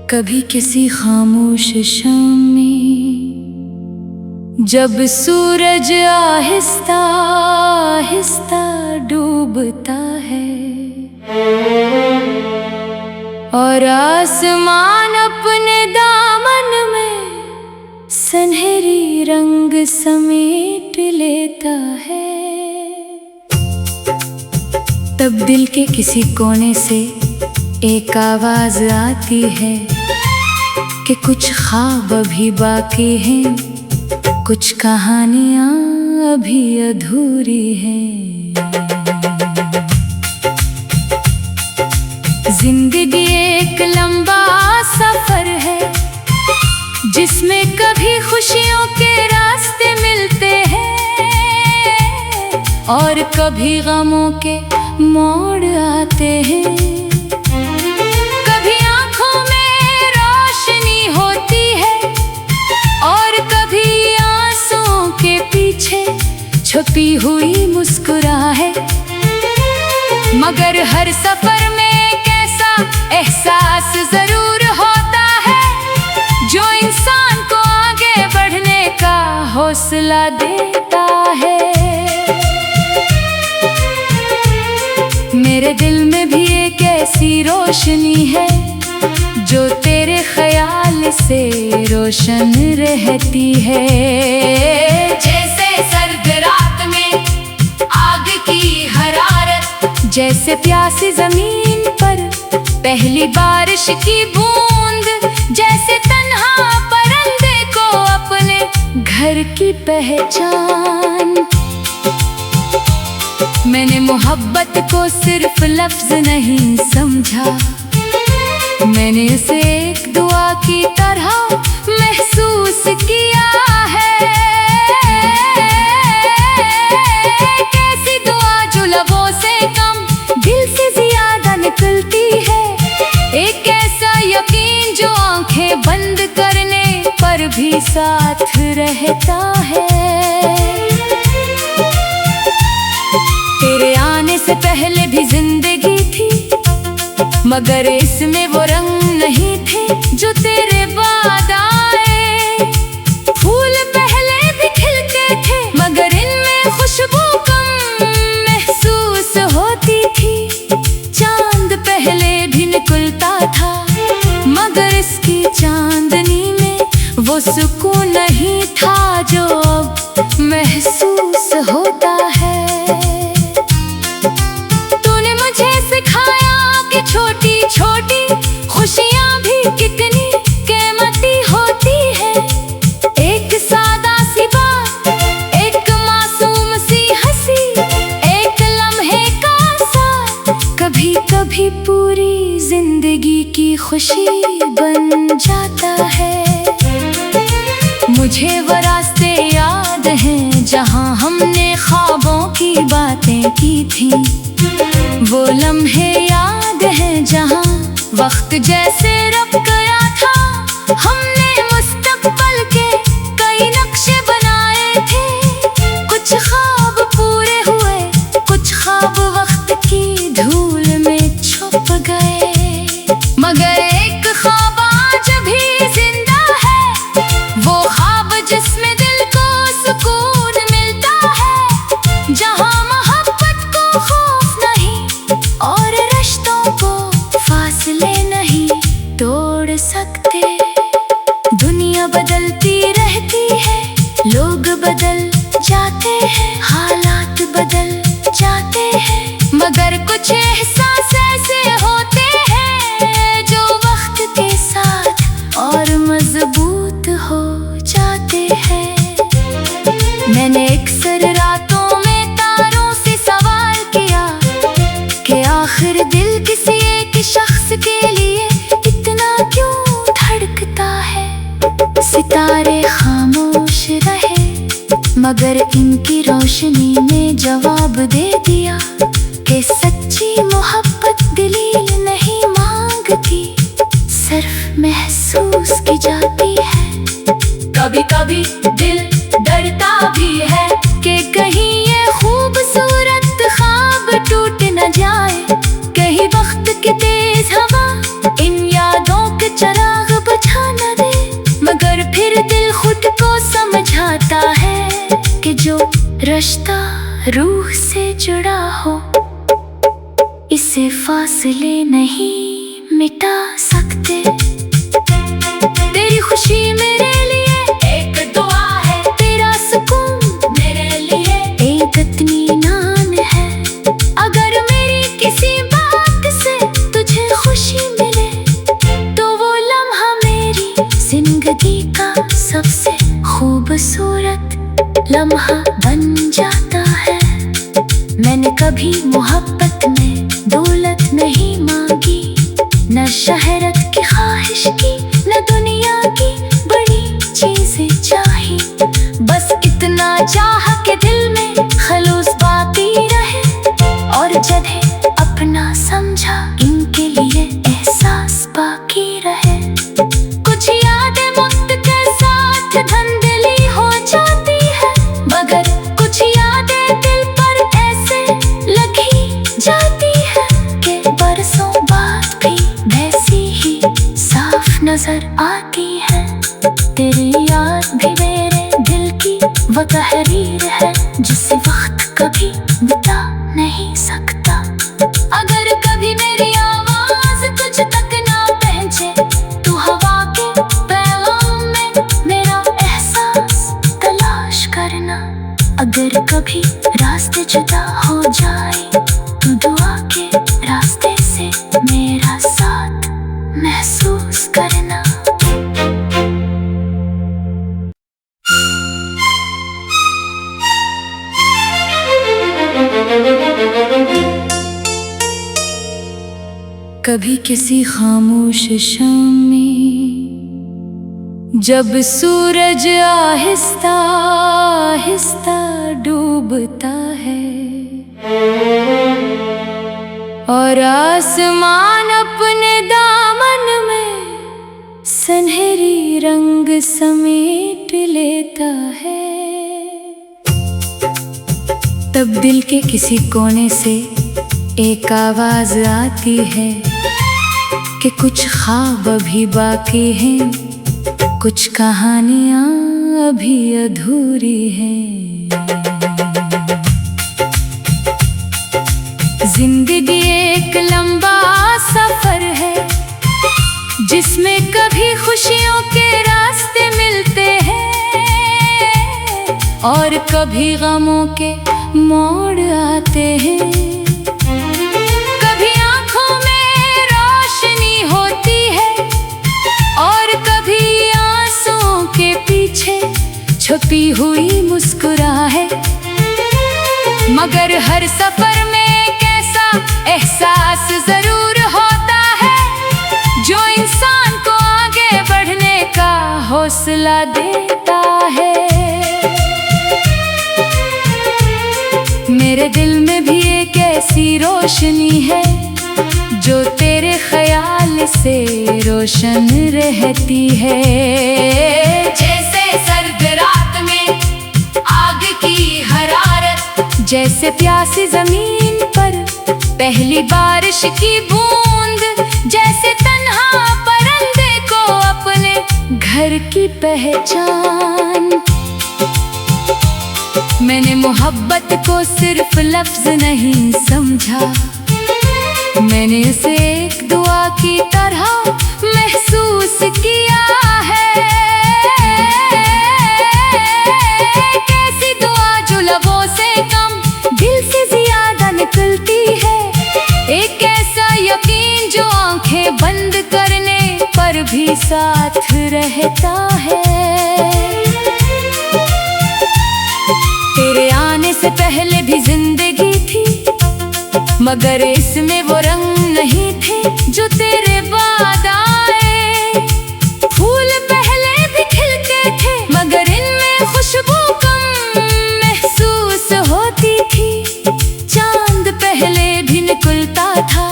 कभी किसी खामोश शाम में जब सूरज आहिस्ता आहिस्ता डूबता है और आसमान अपने दामन में सनहरी रंग समेट लेता है, तब दिल के किसी कोने से एक आवाज आती है कि कुछ ख्वाब अभी बाकी हैं, कुछ कहानियां अभी अधूरी हैं। जिंदगी एक लंबा सफर है जिसमें कभी खुशियों के रास्ते मिलते हैं और कभी गमों के मोड़ आते हैं। छुपी हुई मुस्कुराहट, मगर हर सफर में एक ऐसा एहसास जरूर होता है जो इंसान को आगे बढ़ने का हौसला देता है। मेरे दिल में भी एक ऐसी रोशनी है जो तेरे ख्याल से रोशन रहती है। जैसे सर्द रात में आग की हरारत, जैसे प्यासी जमीन पर पहली बारिश की बूंद, जैसे तन्हा परिंदे को अपने घर की पहचान। मैंने मोहब्बत को सिर्फ लफ्ज नहीं समझा, मैंने उसे एक दुआ की तरह महसूस किया है। कैसी दुआ जो लबों से कम दिल से ज्यादा निकलती है, एक ऐसा यकीन जो आंखें बंद करने पर भी साथ रहता है। तेरे आने से पहले भी जिंदगी थी, मगर इसमें वो रंग नहीं थे जो तेरे बाद आए। फूल पहले भी खिलते थे, मगर इनमें खुशबू कम महसूस होती थी। चांद पहले भी निकलता था, मगर इसकी चांदनी में वो सुकून नहीं था जो अब महसूस होता है। छोटी छोटी खुशियां भी कितनी कीमती होती है। एक सादा सी बात, एक मासूम सी हंसी, एक लम्हे का साथ, कभी कभी पूरी जिंदगी की खुशी बन जाता है। मुझे वो रास्ते याद हैं जहां हमने ख्वाबों की बातें की थी, वो लम्हे याद है जहां वक्त जैसे रुक गया था। हमने मुस्तकबिल के कई नक्शे बनाए थे, कुछ ख्वाब पूरे हुए, कुछ ख्वाब वक्त की धूल में छुप गए, मगर एक ख्वाब आज भी जिंदा है, वो ख्वाब जिसमें दिल को सुकून मिलता है, जहां मोहब्बत को खौफ नहीं और रिश्तों को फासले नहीं तोड़ सकते। दुनिया बदलती रहती है, लोग बदल जाते हैं, हालात बदल जाते हैं, मगर कुछ एहसास ऐसे होते हैं जो वक्त के साथ और मजबूत हो जाते हैं। मैंने अक्सर रातों में तारों से सवाल किया कि आखिर दिल किसी एक शख्स के लिए इतना क्यों धड़कता है। सितारे खामोश रहे, मगर इनकी रोशनी ने जवाब दे दिया कि सच्ची मोहब्बत दलील नहीं मांगती, सिर्फ महसूस की जाती है। कभी कभी दिल डरता भी है कि कहीं ये खूबसूरत ख्वाब टूट न जाए, कहीं वक्त जो रिश्ता रूह से जुड़ा हो, इसे फासले नहीं मिटा सकते। तेरी खुशी मेरे लिए एक दुआ है, तेरा सुकून मेरे लिए एक इत्मीनान है। अगर मेरी किसी बात से तुझे खुशी मिले, तो वो लम्हा मेरी जिंदगी का सबसे खूबसूरत लम्हा बन जाता है। मैंने कभी मोहब्बत में दौलत नहीं मांगी, न शहरत की ख्वाहिश की, न दुनिया की बड़ी चीजें चाही। बस इतना चाह के दिल में खलूस बाकी रहे, और जगह अपना समझा इनके लिए एहसास बाकी रहे। कुछ यादें वक्त के साथ धंधली हो जाती है, मगर कुछ यादें दिल पर ऐसे लगी जाती है कि बरसों बाद भी वैसी ही साफ नजर आती है। तेरी याद भी मेरे दिल की वो तहरीर है, जिसे वक्त कभी मिटा नहीं सकता। अगर कभी मेरी आवाज तुझ तक ना पहुंचे, तू हवा के पैगाम में मेरा एहसास तलाश करना। अगर कभी रास्ते जुदा हो जाए, तू दुआ के रास्ते से मेरा साथ महसूस करना। कभी किसी खामोश शाम में, जब सूरज आहिस्ता आहिस्ता डूबता है और आसमान अपने दामन में सुनहरी रंग समेट लेता है, तब दिल के किसी कोने से एक आवाज आती है कि कुछ ख्वाब अभी बाकी हैं, कुछ कहानियां अभी अधूरी हैं। जिंदगी एक लंबा सफर है, जिसमें कभी खुशियों के रास्ते मिलते हैं और कभी गमों के मोड़ आते हैं। कभी आंखों में रोशनी होती है और कभी आंसुओं के पीछे छुपी हुई मुस्कुराहट। मगर हर सफर में एक ऐसा एहसास जरूर होता है, जो इंसान को आगे बढ़ने का हौसला देता है। मेरे दिल में भी एक ऐसी रोशनी है, जो तेरे ख्याल से रोशन रहती है। जैसे सर्द रात में आग की हरारत, जैसे प्यासी जमीन पर पहली बारिश की बूंद, जैसे तन्हा परिंदे को अपने घर की पहचान। मैंने मोहब्बत को सिर्फ लफ्ज नहीं समझा, मैंने उसे एक दुआ की तरह महसूस किया है। कैसी दुआ जो लबों से कम दिल से ज्यादा निकलती है, एक ऐसा यकीन जो आंखें बंद करने पर भी साथ रहता है। तेरे आने से पहले भी जिंदगी थी, मगर इसमें वो रंग नहीं थे जो तेरे बाद आए। फूल पहले भी खिलते थे, मगर इनमें खुशबू कम महसूस होती थी। चांद पहले भी निकलता था,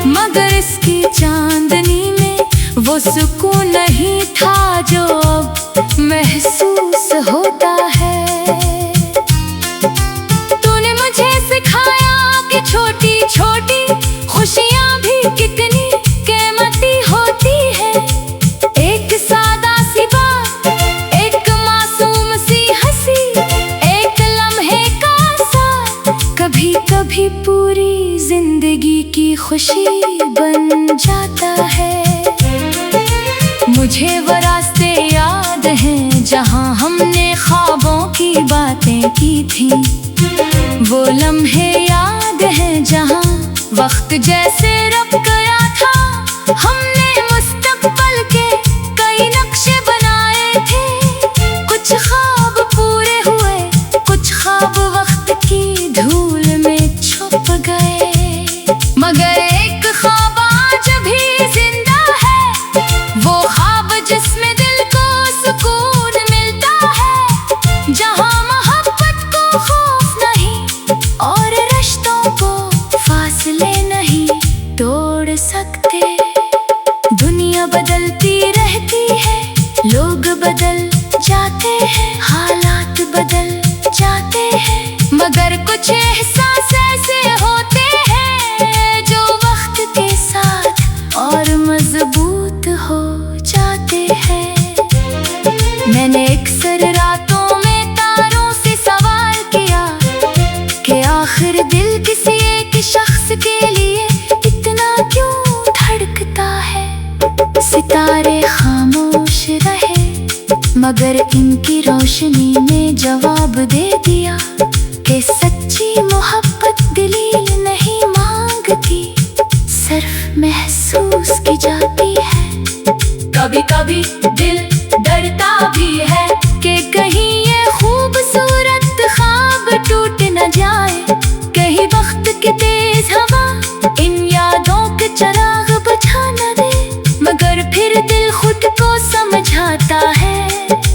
मगर इसकी चांदनी में वो सुकून नहीं था जो अब महसूस होता है। छोटी छोटी खुशियां भी कितनी कीमती होती है। एक सादा सी बात, एक मासूम सी हंसी, एक ही पूरी जिंदगी की खुशी बन जाता है। मुझे वो रास्ते याद हैं जहाँ हमने ख्वाबों की बातें की थी। वो लम्हे याद हैं जहाँ वक्त जैसे रुक गया था। हमने मुस्तकबिल के कई नक्शे बनाए थे। कुछ ख्वाब पूरे हुए, कुछ ख्वाब वक्त की धूल में छुप गए। मगर एक ख्वाब आज भी जिंदा है, वो ख्वाब जिसमें दिल को सुकून मिलता है। जहाँ मोहब्बत को खौफ नहीं और रिश्तों को फासले नहीं तोड़ सकते। दुनिया बदलती रहती है, लोग बदल जाते हैं, हालात बदल जाते हैं, मगर कुछ एहसास ऐसे होते हैं जो वक्त के साथ और मजबूत हो जाते हैं। मैंने अक्सर रातों में तारों से सवाल किया कि आखिर दिल किसी एक शख्स के लिए इतना क्यों धड़कता है। सितारे खामोश रहे, मगर इनकी रोशनी ने जवाब दे दिया कि सच्ची मोहब्बत दलील नहीं मांगती, सिर्फ महसूस की जाती है। कभी कभी दिल डरता भी है कि कहीं ये खूबसूरत ख्वाब टूट न जाए। कहीं वक्त की तेज हवा इन यादों के चिराग बुझा न दे। मगर फिर दिल खुद को समझाता है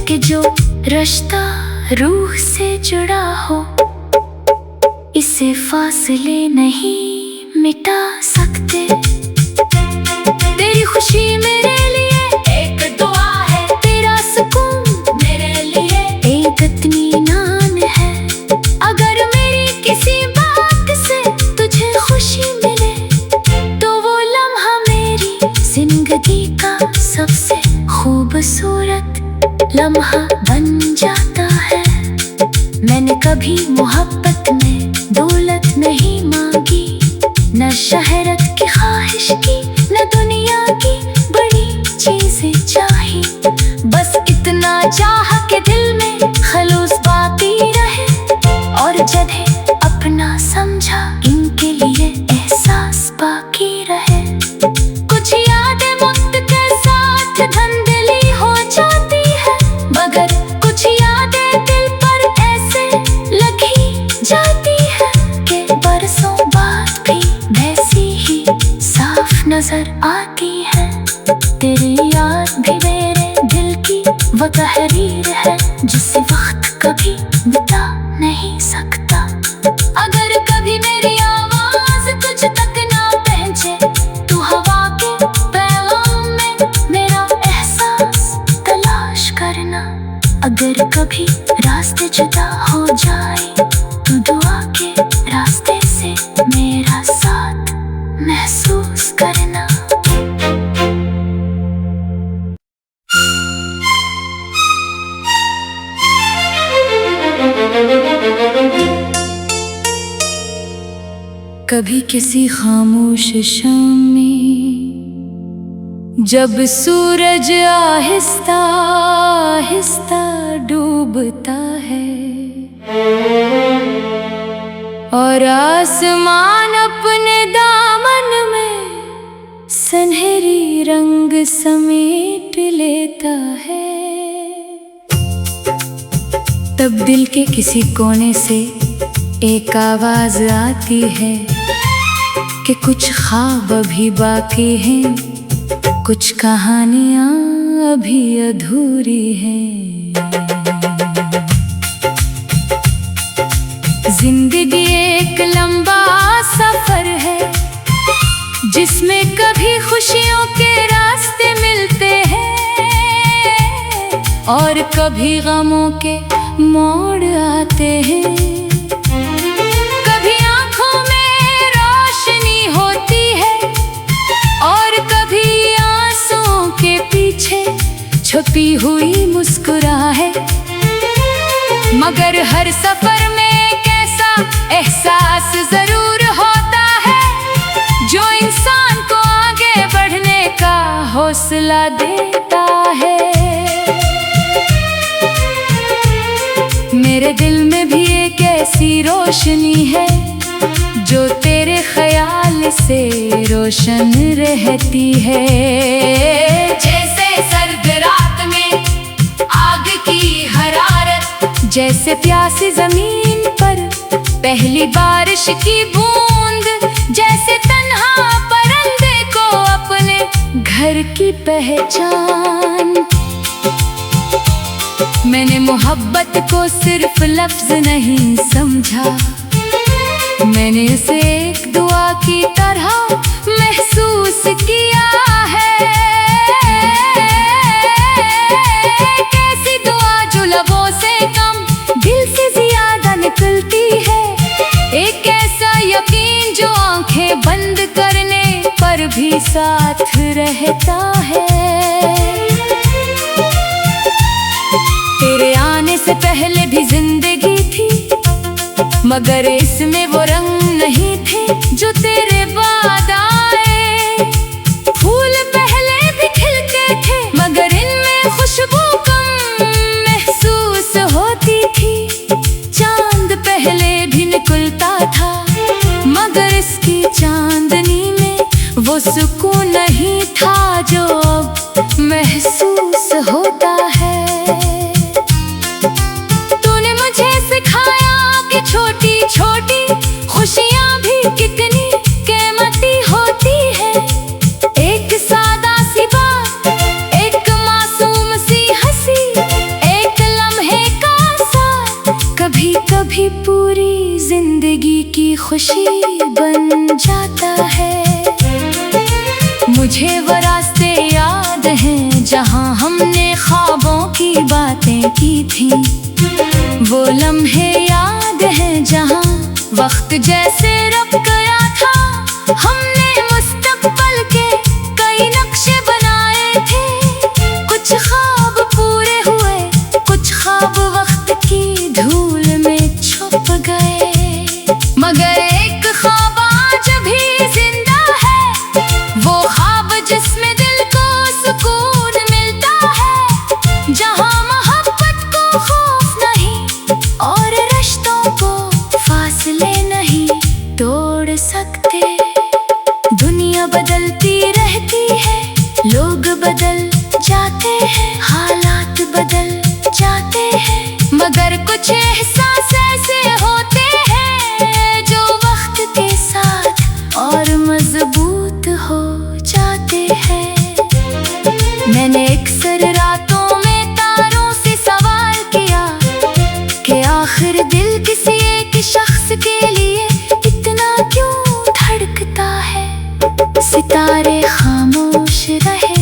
कि जो रिश्ता रूह से जुड़ा हो, इसे फासले नहीं मिटा सकते। तेरी खुशी मेरे लिए एक दुआ है, तेरा सुकून मेरे लिए एक इत्मीनान है। अगर मेरी किसी बात से तुझे खुशी मिले, तो वो लम्हा मेरी जिंदगी का सबसे खूबसूरत लम्हा बन जाता है। मैंने कभी मोहब्बत में दौलत नहीं मांगी, न शहरत की ख्वाहिश की, न दुनिया की बड़ी चीजें चाही। बस इतना चाह के दिल में खलूस बाकी रहे, और जब अपना समझा इनके लिए एहसास बाकी रहे। कुछ यादें वक्त के साथ धुंधली हो जाती है, मगर कुछ यादें दिल पर ऐसे लगी जाती है कि बरसों बाद भी वैसी ही साफ नजर आती है। तेरी याद भी मेरे दिल की वो तहरीर है, जिसे वक्त कभी मिटा नहीं सकता। अगर कभी मेरी आवाज तुझ तक ना पहुंचे, तू हवा के पैगाम में मेरा एहसास तलाश करना। अगर कभी रास्ते जुदा हो जाए, तो दुआ के रास्ते से मेरा साथ महसूस करना। कभी किसी खामोश शाम में, जब सूरज आहिस्ता आहिस्ता डूबता है और आसमान अपने दामन में सुनहरी रंग समेट लेता है, तब दिल के किसी कोने से एक आवाज आती है कि कुछ ख्वाब अभी बाकी हैं, कुछ कहानियां अभी अधूरी हैं। जिंदगी एक लंबा सफर है, जिसमें कभी खुशियों के रास्ते मिलते हैं और कभी गमों के मोड़ आते हैं। कभी आंखों में रोशनी होती है और कभी आंसुओं के पीछे छुपी हुई मुस्कुराहट। मगर हर सफर में एक ऐसा एहसास जरूर हौसला देता है। मेरे दिल में भी एक ऐसी रोशनी है जो तेरे ख्याल से रोशन रहती है। जैसे सर्द रात में आग की हरारत, जैसे प्यासी जमीन पर पहली बारिश की बूंद, जैसे तन्हा परिंदे को अपने घर की पहचान। मैंने मोहब्बत को सिर्फ लफ्ज नहीं समझा, मैंने उसे एक दुआ की तरह महसूस किया है। कैसी दुआ जो लबों से कम दिल से ज्यादा निकलती है। एक ऐसा यकीन जो आंखें बंद करने पर भी साथ रहता है। तेरे आने से पहले भी जिंदगी थी, मगर इसमें वो रंग नहीं थे जो तेरे बाद आए। फूल पहले भी खिलते थे, मगर इनमें खुशबू कम महसूस होती थी। चांद पहले भी निकलता था, मगर इसकी चांदनी में वो सुकून नहीं था जो अब महसूस होता है। तूने मुझे सिखाया कि छोटी छोटी खुशियां भी कितनी कीमती होती है। एक सादा सी बात, एक मासूम सी हंसी, एक लम्हे का साथ, कभी कभी पूरी जिंदगी की खुशी बन जाता है। मुझे वो रास्ते याद हैं जहां हमने ख्वाबों की बातें की थी। वो लम्हे याद हैं जहां वक्त जैसे रुक गया था। हमने मुस्तकबिल के कई नक्शे बनाए थे। कुछ ख्वाब पूरे हुए, कुछ ख्वाब वक्त की धूल में छुप गए, मगर एक ख्वाब आज भी जिंदा है। वो ख्वाब जिसमें दिल को सुकून मिलता है, जहां मोहब्बत को खौफ नहीं और रिश्तों को फासले नहीं तोड़ सकते। दुनिया बदलती रहती है, लोग बदल जाते हैं, हालात बदल जाते हैं, मगर कुछ एहसास ऐसे होते हैं जो वक्त के साथ और मजबूत हो जाते हैं। मैंने अक्सर रातों में तारों से सवाल किया कि आखिर दिल किसी एक शख्स के लिए इतना क्यों धड़कता है। सितारे खामोश रहे,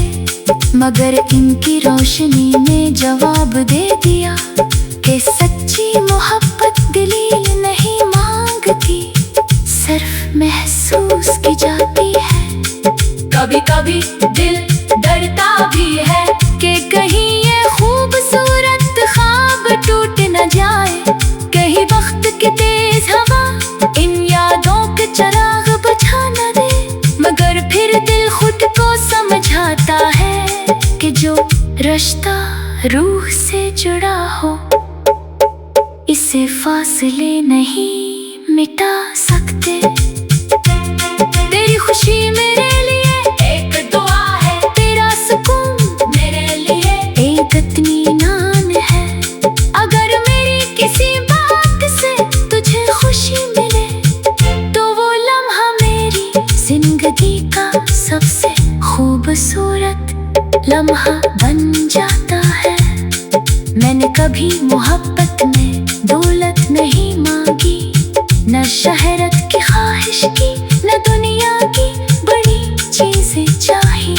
मगर इनकी रोशनी ने जवाब दे दिया कि सच्ची मोहब्बत दलील नहीं मांगती, सिर्फ महसूस की जाती है। कभी कभी दिल डरता भी है कि कहीं ये खूबसूरत ख्वाब टूट न जाए। कहीं वक्त की तेज हवा इन यादों के चिराग बुझा न दे, मगर फिर दिल खुद को समझाता है कि जो रिश्ता रूह से जुड़ा हो, इसे फासले नहीं मिटा सकते। तेरी खुशी मेरे लिए एक दुआ है, तेरा सुकून मेरे लिए एक इत्मीनान है। अगर मेरी किसी बात से तुझे खुशी मिले, तो वो लम्हा मेरी जिंदगी का सबसे खूबसूरत लम्हा बन जाता है। मैंने कभी मोहब्बत में दौलत नहीं मांगी, न शहरत की ख्वाहिश की, न दुनिया की बड़ी चीजें चाही।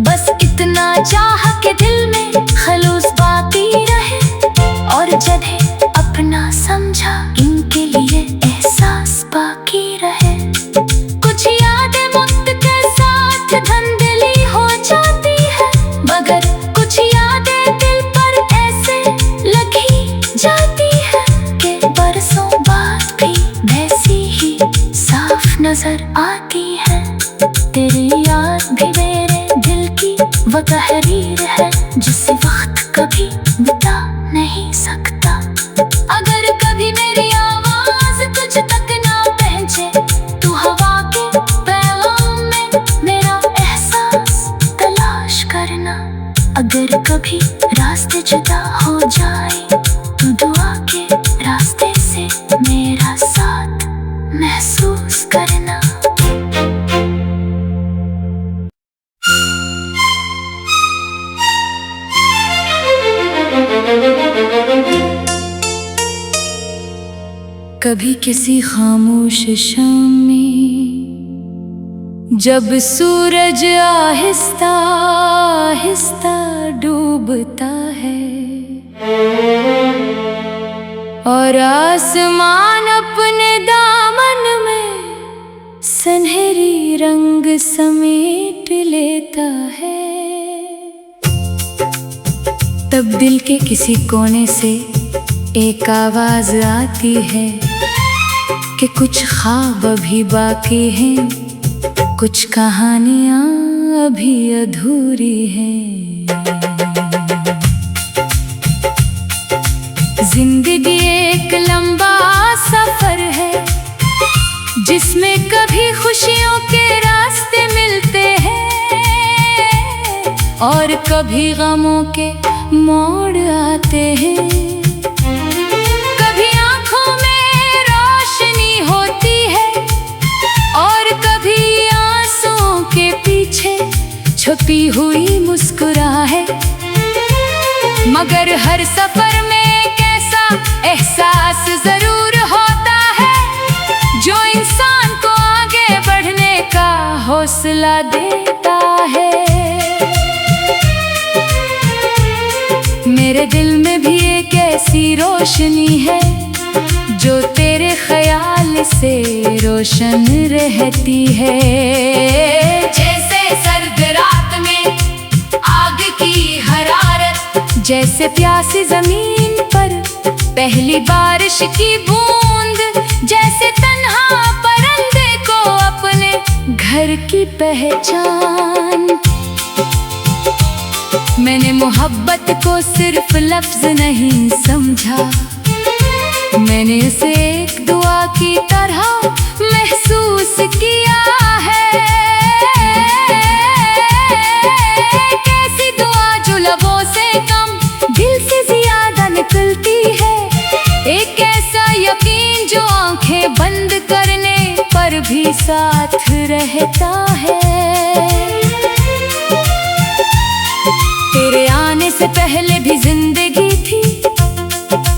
बस इतना चाह के दिल में खलूस बाकी रहे, और जगह अपना समझा इनके लिए एहसास बाकी रहे। कुछ यादें वक्त के साथ धंधली हो जाती है, मगर कुछ यादें दिल पर ऐसे लगी जाती है कि बरसों बाद भी वैसी ही साफ नजर आती है। तेरी याद भी मेरे दिल की वो तहरीर है जिसे वक्त कभी मिटा नहीं सकता। अगर कभी मेरी आवाज तुझ तक ना पहुंचे तो हवा के पैगाम में मेरा एहसास तलाश करना। अगर कभी रास्ते जुदा हो जाए तो दुआ के रास्ते से मेरा साथ महसूस करना। कभी किसी खामोश शाम में जब सूरज आहिस्ता आहिस्ता डूबता है और आसमान अपने दामन में सुनहरी रंग समेट लेता है, तब दिल के किसी कोने से एक आवाज आती है कि कुछ ख्वाब अभी बाकी हैं, कुछ कहानियां अभी अधूरी हैं। जिंदगी एक लंबा सफर है जिसमें कभी खुशियों के रास्ते मिलते हैं और कभी गमों के मोड़ आते हैं। कभी आंखों में रोशनी होती है और कभी आंसुओं के पीछे छुपी हुई मुस्कुराहट, मगर हर सफर में एक ऐसा एहसास जरूर होता है जो इंसान को आगे बढ़ने का हौसला देता है। मेरे दिल में भी एक ऐसी रोशनी है जो तेरे ख्याल से रोशन रहती है। जैसे सर्द रात में आग की हरारत, जैसे प्यासी जमीन पर पहली बारिश की बूंद, जैसे तन्हा परिंदे को अपने घर की पहचान। मैंने मोहब्बत को सिर्फ लफ्ज नहीं समझा, मैंने उसे एक दुआ की तरह महसूस किया है। कैसी दुआ जो लबों से कम दिल से ज्यादा निकलती है, एक ऐसा यकीन जो आंखें बंद करने पर भी साथ रहता है। तेरे आने से पहले भी जिंदगी थी,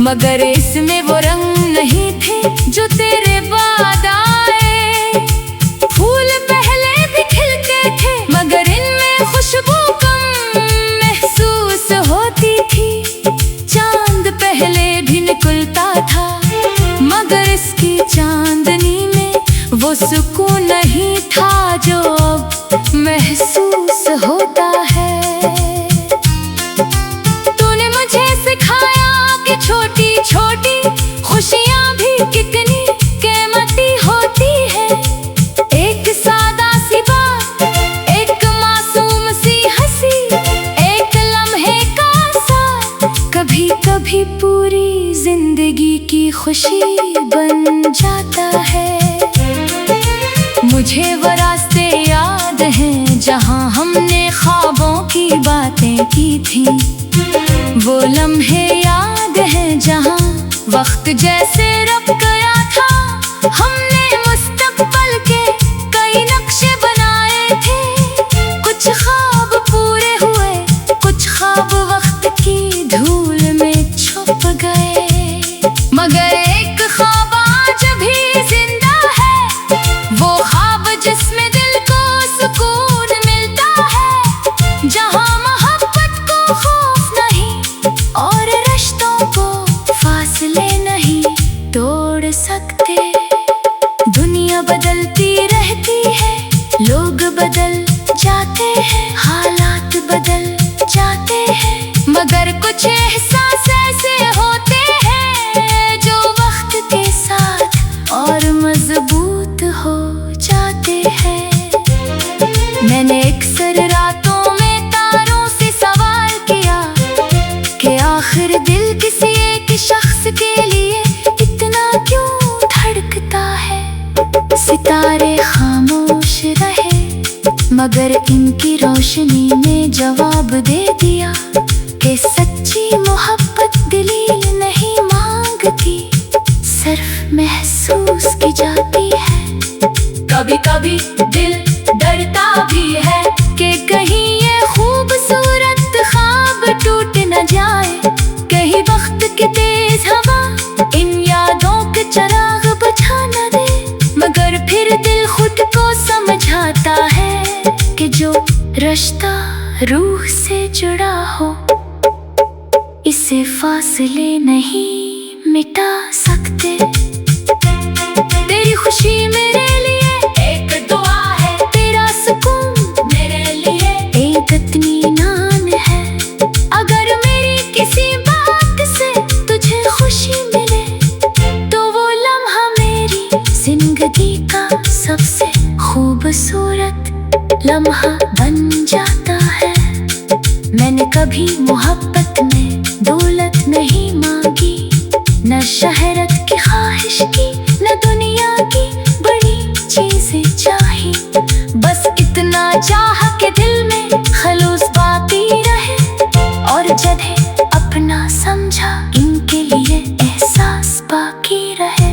मगर इसमें वो रंग नहीं थे जो तेरे बाद आए। फूल पहले भी खिलते थे मगर इनमें खुशबू कम महसूस होती थी। चांद पहले भी निकलता था मगर इसकी चांदनी में वो सुकून नहीं था जो अब महसूस होता है। छोटी छोटी खुशियां भी कितनी कीमती होती है। एक सादा सी बात, एक मासूम सी हंसी, एक लम्हे का साथ, कभी कभी पूरी जिंदगी की खुशी बन जाता है। मुझे वो रास्ते याद हैं जहां हमने ख्वाबों की बातें की थी, वो लम्हे याद है जहां वक्त जैसे रुक गया था। हमने मुस्तकबिल के कई नक्शे बनाए थे, कुछ ख्वाब पूरे हुए, कुछ ख्वाब वक्त की धूल में छुप गए, मगर एक ख्वाब आज भी जिंदा है, वो ख्वाब जिसमें दिल को सुकून मिलता है, जहां मोहब्बत को खौफ नहीं और रिश्तों को फासले नहीं तोड़ सकते। दुनिया बदलती रहती है, लोग बदल जाते हैं, हालात बदल जाते हैं, मगर कुछ एहसास ऐसे होते हैं जो वक्त के साथ और मजबूत हो जाते हैं। मैंने अक्सर रातों में तारों सितारे खामोश रहे मगर इनकी रोशनी ने जवाब दे दिया कि सच्ची मोहब्बत दलील नहीं मांगती, सिर्फ महसूस की जाती है। कभी कभी दिल डरता भी है कि कहीं ये खूबसूरत ख्वाब टूट न जाए, कहीं वक्त की तेज हवा इन यादों के चिराग बुझा न दे। मगर फिर दिल खुद को समझाता है कि जो रिश्ता रूह से जुड़ा हो इसे फासले नहीं मिटा सकते। तेरी खुशी मेरे लिए एक दुआ है, तेरा सुकून मेरे लिए एक इत्मीनान है। अगर मेरी किसी बात से तुझे खुशी मिले तो वो लम्हा मेरी जिंदगी का सबसे खूबसूरत लम्हा बन जाता है। मैंने कभी मोहब्बत में दौलत नहीं मांगी, न शहरत की ख्वाहिश की, न दुनिया की बड़ी चीजें चाही। बस इतना चाह के दिल में खलूस बाकी रहे और जब अपना समझा इनके लिए एहसास बाकी रहे।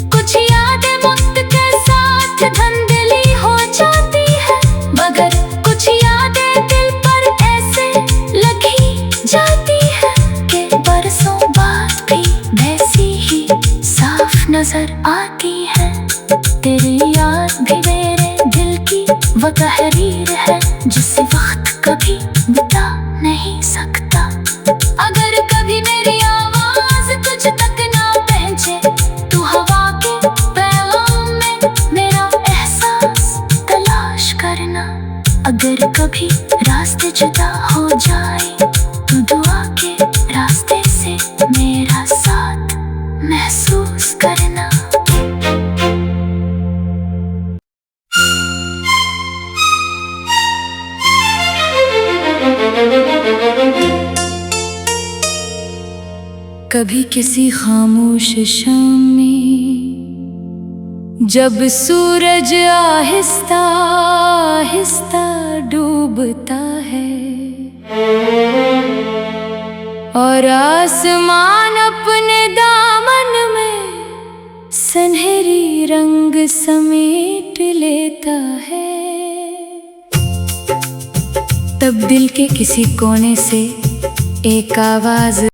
कुछ यादें वक्त के साथ धुंधली हो जाती है मगर कुछ यादें दिल पर ऐसे लगी जाती है कि बरसों बाद भी वैसी ही साफ नजर आती है। तेरी याद भी मेरे दिल की वो तहरीर है जिसे वक्त कभी मिटा नहीं सकता। अगर कभी मेरी आवाज तुझ तक ना पहुंचे तो हवा के पैगाम में मेरा एहसास तलाश करना। अगर कभी रास्ते जुदा हो जाए तो दुआ के रास्ते से मेरा साथ महसूस करना। कभी किसी खामोश शाम में जब सूरज आहिस्ता आहिस्ता डूबता है और आसमान अपने दामन में सुनहरी रंग समेट लेता है, तब दिल के किसी कोने से एक आवाज